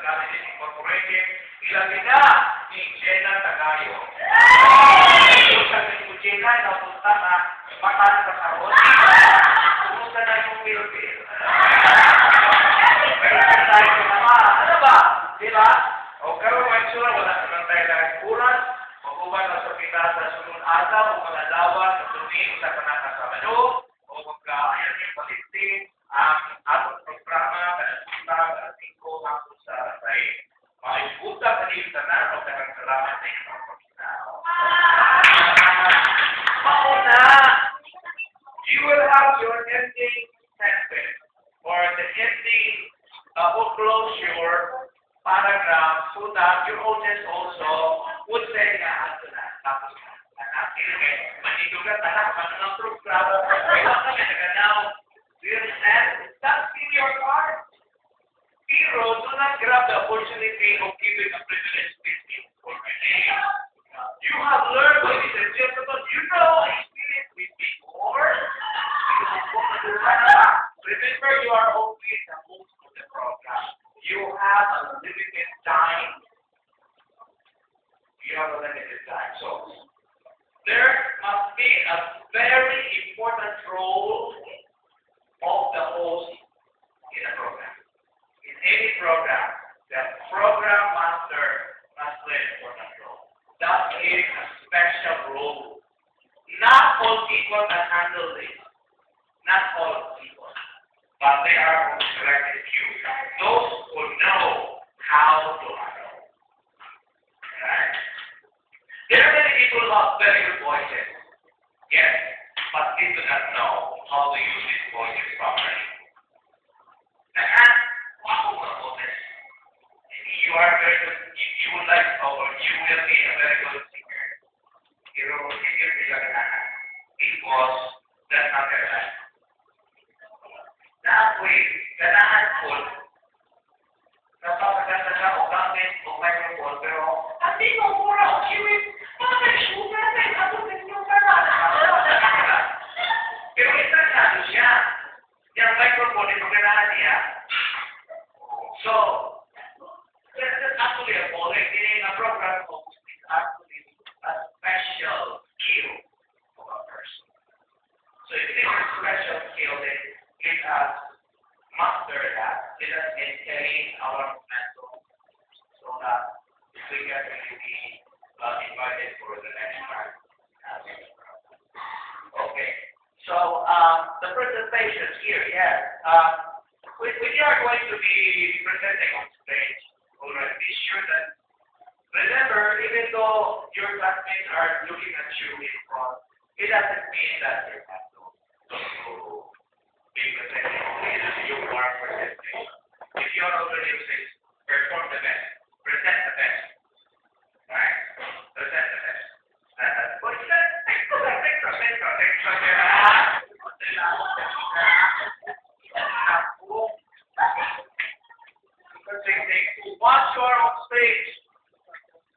Strategies Incorporated, ilagay na ni Jenna Tagayo. Yung sa Jenna, napunta na mataas sa karon. Pumunta na yung Philippines. Pero tayo naman, ano ba? Di ba? O karon may sura, wala naman tayo nagkuran. Maguban na sa pitas sa sunod ataw, o mga lawan sa tuning sa kanakasabado, o magkaayan yung palitin ang atong programa, kanasita, kanasingko, hapon sa say. Maibuta kanil tanan, o kanang salamat sa inyong pagkinaw. Mauna, you will have your ending sentence or the ending closure paragraph so that your audience also would say nga ato na. Tapos na. Manito ka tanak, manunang programa, iwan kami naganaw. Do you understand? That's in your part. Pero do not grab the opportunity of giving a privileged speaking for my name. You have learned, ladies and gentlemen, you know experience with before. Remember, you are only the host of the program. You have a limited time. You have a limited time. So, there must be a very important role of the host in a program. In any program, the program master must play an important role. That is a special role. Not all people can handle this. Not all people. But there are selected few. Those who know how to handle. Right? There are many people who have very good voices. Yes, but they do not know how to use these voices properly. You are very good. You would like, or you will be a very good singer. You will because that's not their life. That way, ganahan po, napapaganda siya o gamit o microphone, pero hindi mo mura o kiwit, mga sugar na ito ninyo ka na. Pero interesado siya. Yung microphone, ito ganahan niya. So, this is actually a calling. In a program of is actually a special skill of a person. So if this is a special skill, then let us master that. Let us maintain our momentum so that we can really be invited for the next time. Okay. So the presentations here, yes. We are going to be presenting on stage. Alright, be sure that remember, even though your classmates are looking at you in front, it doesn't mean that you have to be presenting only you are presenting. If you are already saying, perform the best, present the best. Right? Present the best. But you said, once you are on stage,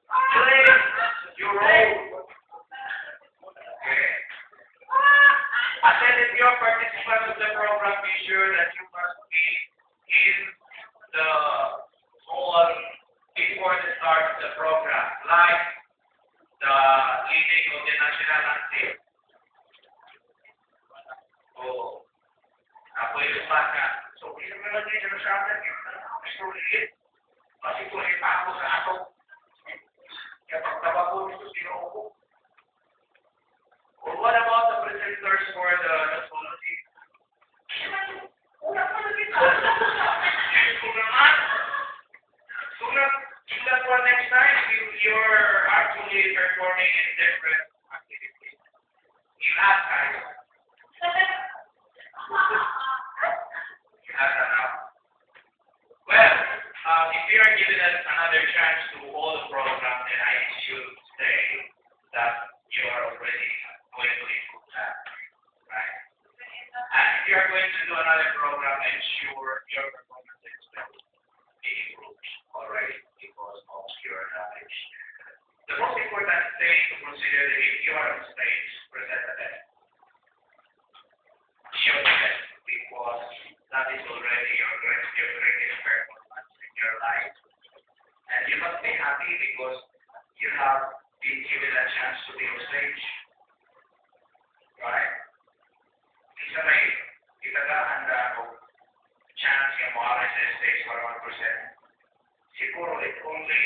play your role. Okay. And then if you're a participant of the program, be sure that you must be in the hall before the start of the program, like the leading of the national anthem. Oh, ako yung baka. So, hindi naman din siya nasyatan yung ulit. Kasi kung ipako sa ako, kaya pagtaba ko nito, sinuupo. Or what about the presenters for the policy? Una pa na dito. Kung naman, sulat for next time, you're actually performing in different activities. You have time. You have that now. Well, if you are given another chance to hold the program, then I should say that you are already going to improve that. Right? And if you are going to do another program, ensure your performance will be improved already because of your knowledge. The most important thing to consider is if you are on stage, present the best. Show the best because that is already your greatest performance in your life. And you must be happy because you have been given a chance to be on stage. Right? Isa may itagahanda ako chance yung mawala sa stage for 1%. Siguro it's only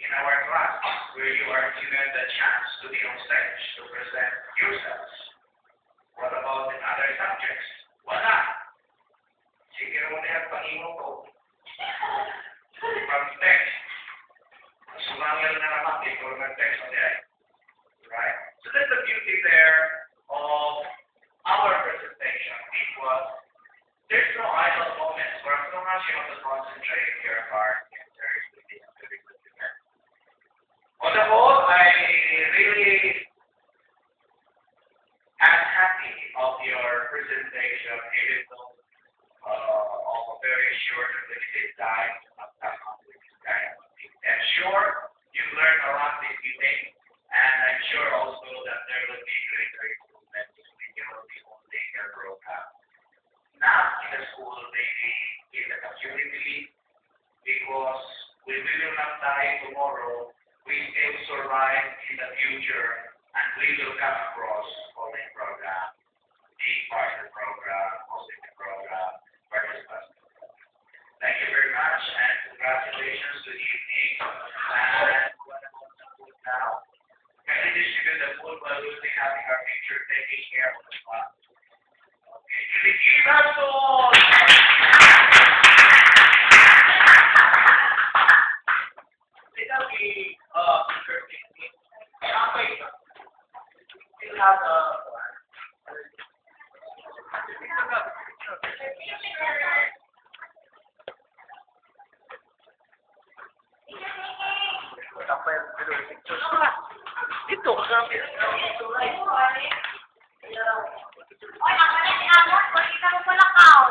in our class where you are given the chance to be on stage to present yourselves. What about in other subjects? Wala. Siguro mo na yung Panginoon ko. From text. Sumangil na naman before mag-text on the eye. Right? So there's the beauty there of our presentation because there's no idle moments for as long as you want to concentrate your heart and very quickly and very quickly. On the whole, I really am happy of your presentation, even though of a very short and limited time of time on this kind of thing. I'm sure you learned a lot this evening, and I'm sure also that there will be greater improvements in your program. Not in the school, maybe in the community, because we will not die tomorrow. We still survive in the future, and we will come across calling program, being part of the program, hosting the program, participants. Thank you very much, and congratulations to the evening. And what about the food now? Can we distribute the food while we'll be having our picture taking care of the class? Okay, Filipinas all! It'll be interesting. We'll have ito kasama. Oy, ako na si Amos. Bakit ako malakaw?